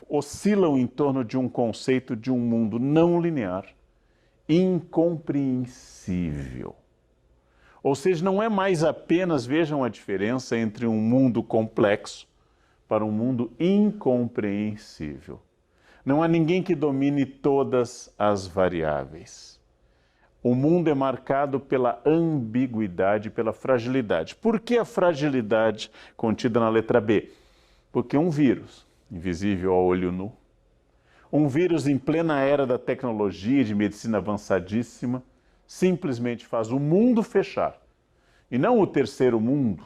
oscilam em torno de um conceito de um mundo não linear, incompreensível. Ou seja, não é mais apenas, vejam a diferença entre um mundo complexo para um mundo incompreensível. Não há ninguém que domine todas as variáveis. O mundo é marcado pela ambiguidade, pela fragilidade. Por que a fragilidade contida na letra B? Porque um vírus, invisível ao olho nu, um vírus em plena era da tecnologia e de medicina avançadíssima, simplesmente faz o mundo fechar. E não o terceiro mundo,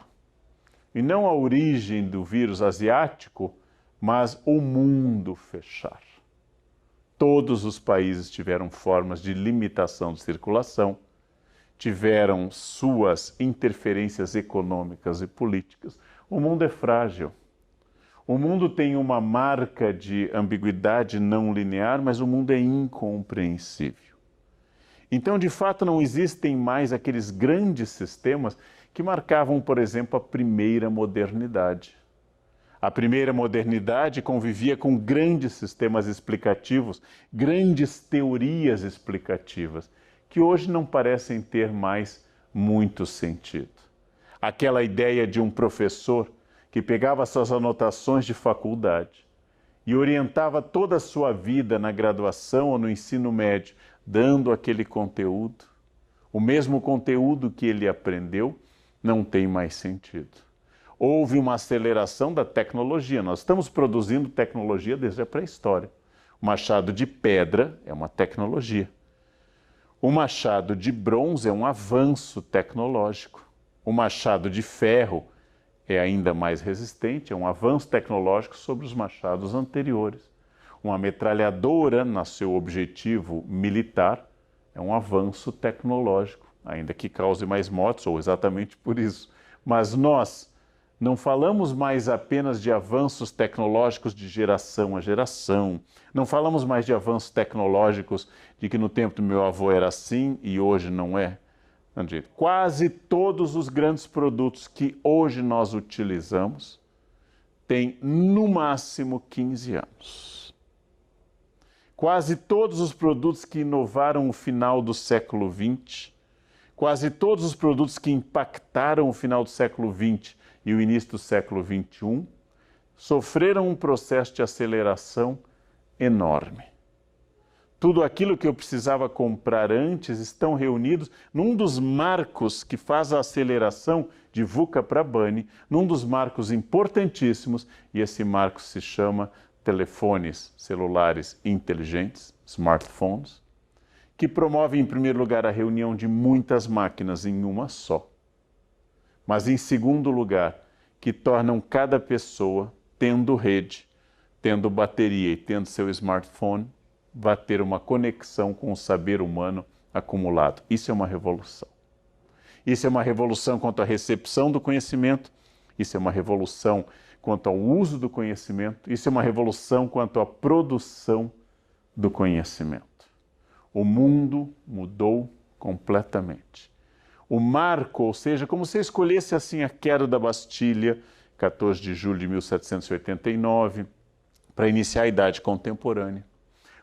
e não a origem do vírus asiático, mas o mundo fechar. Todos os países tiveram formas de limitação de circulação, tiveram suas interferências econômicas e políticas. O mundo é frágil. O mundo tem uma marca de ambiguidade não linear, mas o mundo é incompreensível. Então, de fato, não existem mais aqueles grandes sistemas que marcavam, por exemplo, a primeira modernidade. A primeira modernidade convivia com grandes sistemas explicativos, grandes teorias explicativas, que hoje não parecem ter mais muito sentido. Aquela ideia de um professor que pegava suas anotações de faculdade e orientava toda a sua vida na graduação ou no ensino médio, dando aquele conteúdo, o mesmo conteúdo que ele aprendeu, não tem mais sentido. Houve uma aceleração da tecnologia. Nós estamos produzindo tecnologia desde a pré-história. O machado de pedra é uma tecnologia. O machado de bronze é um avanço tecnológico. O machado de ferro é ainda mais resistente, é um avanço tecnológico sobre os machados anteriores. Uma metralhadora, no seu objetivo militar, é um avanço tecnológico, ainda que cause mais mortes, ou exatamente por isso. Mas nós não falamos mais apenas de avanços tecnológicos de geração a geração. Não falamos mais de avanços tecnológicos de que no tempo do meu avô era assim e hoje não é. Quase todos os grandes produtos que hoje nós utilizamos têm no máximo 15 anos. Quase todos os produtos que inovaram o final do século XX, quase todos os produtos que impactaram o final do século XX e o início do século XXI, sofreram um processo de aceleração enorme. Tudo aquilo que eu precisava comprar antes estão reunidos num dos marcos que faz a aceleração de VUCA para BANI, num dos marcos importantíssimos, e esse marco se chama telefones celulares inteligentes, smartphones, que promove, em primeiro lugar, a reunião de muitas máquinas em uma só. Mas, em segundo lugar, que tornam cada pessoa, tendo rede, tendo bateria e tendo seu smartphone, vai ter uma conexão com o saber humano acumulado. Isso é uma revolução. Isso é uma revolução quanto à recepção do conhecimento, isso é uma revolução quanto ao uso do conhecimento, isso é uma revolução quanto à produção do conhecimento. O mundo mudou completamente. O marco, ou seja, como se escolhesse assim a queda da Bastilha, 14 de julho de 1789, para iniciar a Idade Contemporânea.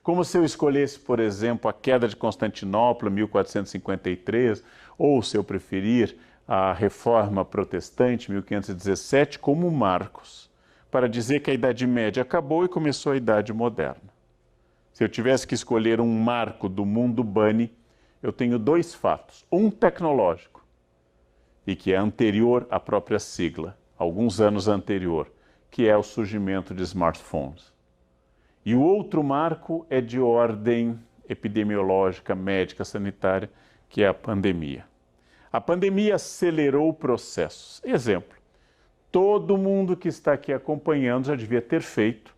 Como se eu escolhesse, por exemplo, a queda de Constantinopla, 1453, ou, se eu preferir, a Reforma Protestante, 1517, como marcos, para dizer que a Idade Média acabou e começou a Idade Moderna. Se eu tivesse que escolher um marco do mundo BANI, eu tenho dois fatos. Um tecnológico, e que é anterior à própria sigla, alguns anos anterior, que é o surgimento de smartphones. E o outro marco é de ordem epidemiológica, médica, sanitária, que é a pandemia. A pandemia acelerou processos. Exemplo, todo mundo que está aqui acompanhando já devia ter feito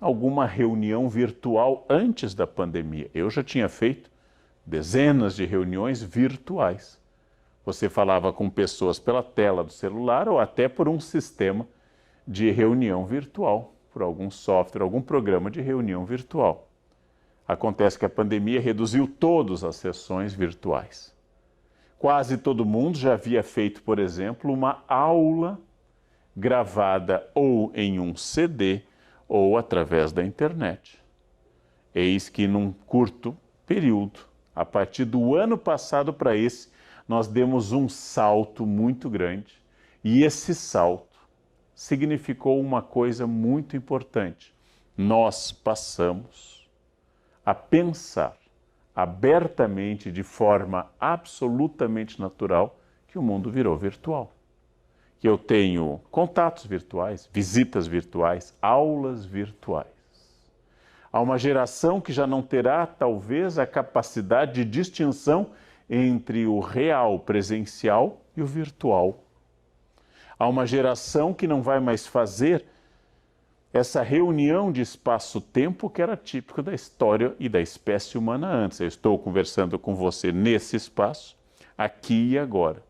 alguma reunião virtual antes da pandemia. Eu já tinha feito dezenas de reuniões virtuais. Você falava com pessoas pela tela do celular ou até por um sistema de reunião virtual, por algum software, algum programa de reunião virtual. Acontece que a pandemia reduziu todas as sessões virtuais. Quase todo mundo já havia feito, por exemplo, uma aula gravada ou em um CD ou através da internet. Eis que num curto período, a partir do ano passado para esse, nós demos um salto muito grande, e esse salto significou uma coisa muito importante. Nós passamos a pensar abertamente, de forma absolutamente natural, que o mundo virou virtual. Que eu tenho contatos virtuais, visitas virtuais, aulas virtuais. Há uma geração que já não terá, talvez, a capacidade de distinção entre o real, presencial, e o virtual. Há uma geração que não vai mais fazer essa reunião de espaço-tempo que era típico da história e da espécie humana antes. Eu estou conversando com você nesse espaço, aqui e agora.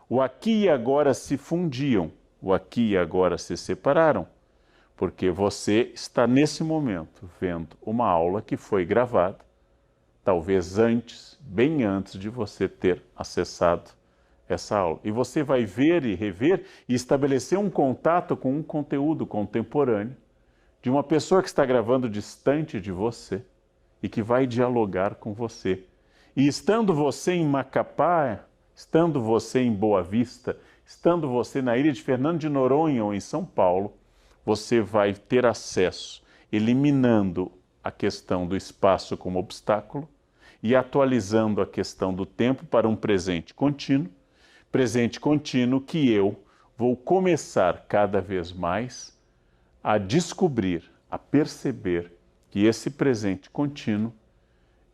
O aqui e agora se fundiam, o aqui e agora se separaram, porque você está nesse momento vendo uma aula que foi gravada, talvez antes, bem antes de você ter acessado essa aula. E você vai ver e rever e estabelecer um contato com um conteúdo contemporâneo de uma pessoa que está gravando distante de você e que vai dialogar com você. E estando você em Macapá, estando você em Boa Vista, estando você na ilha de Fernando de Noronha ou em São Paulo, você vai ter acesso, eliminando a questão do espaço como obstáculo e atualizando a questão do tempo para um presente contínuo que eu vou começar cada vez mais a descobrir, a perceber que esse presente contínuo,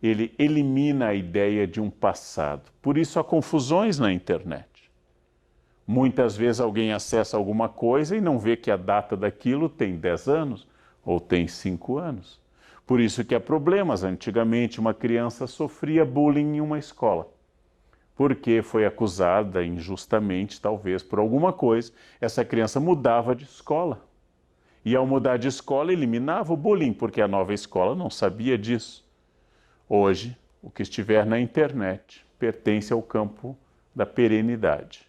ele elimina a ideia de um passado. Por isso há confusões na internet. Muitas vezes alguém acessa alguma coisa e não vê que a data daquilo tem 10 anos ou tem 5 anos. Por isso que há problemas. Antigamente uma criança sofria bullying em uma escola, porque foi acusada injustamente, talvez, por alguma coisa. Essa criança mudava de escola. E ao mudar de escola, eliminava o bullying, porque a nova escola não sabia disso. Hoje, o que estiver na internet pertence ao campo da perenidade.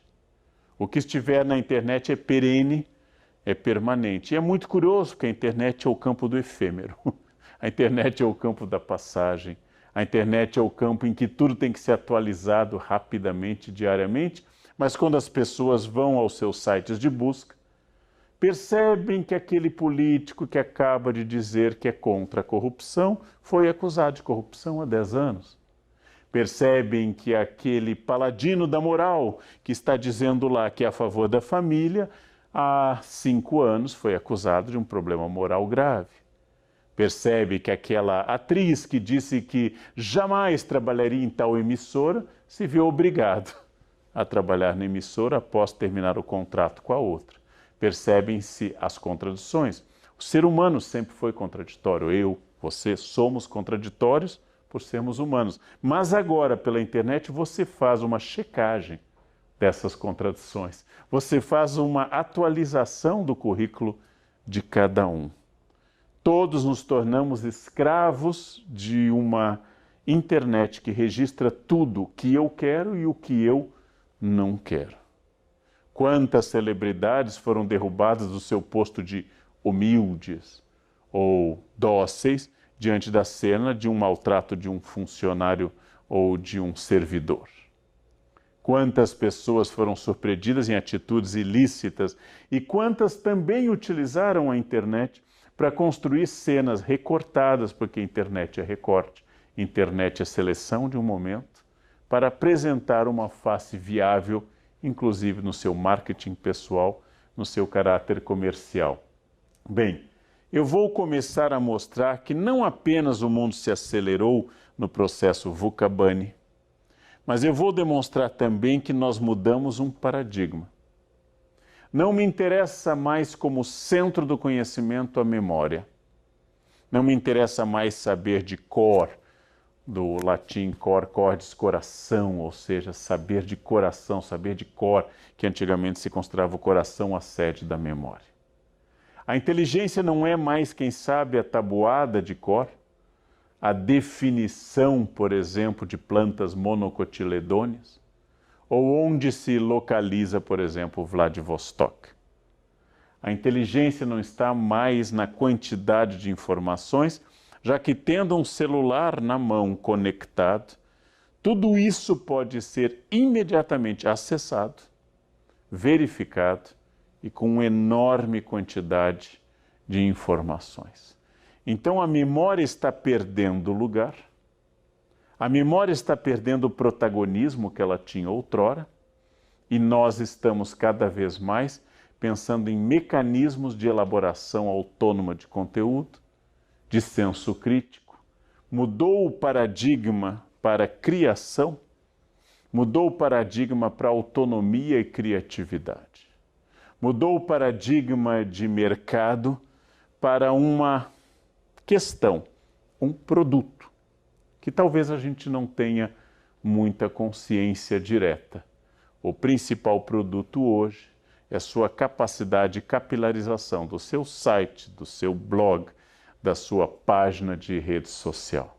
O que estiver na internet é perene, é permanente. E é muito curioso, porque a internet é o campo do efêmero. A internet é o campo da passagem. A internet é o campo em que tudo tem que ser atualizado rapidamente, diariamente. Mas quando as pessoas vão aos seus sites de busca, percebem que aquele político que acaba de dizer que é contra a corrupção foi acusado de corrupção há 10 anos. Percebem que aquele paladino da moral que está dizendo lá que é a favor da família, há 5 anos foi acusado de um problema moral grave. Percebe que aquela atriz que disse que jamais trabalharia em tal emissora se viu obrigado a trabalhar na emissora após terminar o contrato com a outra. Percebem-se as contradições. O ser humano sempre foi contraditório. Eu, você, somos contraditórios por sermos humanos. Mas agora, pela internet, você faz uma checagem dessas contradições. Você faz uma atualização do currículo de cada um. Todos nos tornamos escravos de uma internet que registra tudo o que eu quero e o que eu não quero. Quantas celebridades foram derrubadas do seu posto de humildes ou dóceis diante da cena de um maltrato de um funcionário ou de um servidor? Quantas pessoas foram surpreendidas em atitudes ilícitas e quantas também utilizaram a internet para construir cenas recortadas, porque a internet é recorte, internet é seleção de um momento, para apresentar uma face viável, inclusive no seu marketing pessoal, no seu caráter comercial. Bem, eu vou começar a mostrar que não apenas o mundo se acelerou no processo VUCA-BANI, mas eu vou demonstrar também que nós mudamos um paradigma. Não me interessa mais como centro do conhecimento a memória. Não me interessa mais saber de cor, do latim cor, cordis, coração, ou seja, saber de coração, saber de cor, que antigamente se considerava o coração a sede da memória. A inteligência não é mais, quem sabe, a tabuada de cor, a definição, por exemplo, de plantas monocotiledôneas, ou onde se localiza, por exemplo, Vladivostok. A inteligência não está mais na quantidade de informações, já que tendo um celular na mão conectado, tudo isso pode ser imediatamente acessado, verificado e com uma enorme quantidade de informações. Então a memória está perdendo lugar, a memória está perdendo o protagonismo que ela tinha outrora, e nós estamos cada vez mais pensando em mecanismos de elaboração autônoma de conteúdo, de senso crítico. Mudou o paradigma para criação, mudou o paradigma para autonomia e criatividade. Mudou o paradigma de mercado para uma questão, um produto, que talvez a gente não tenha muita consciência direta. O principal produto hoje é a sua capacidade de capilarização do seu site, do seu blog, da sua página de rede social.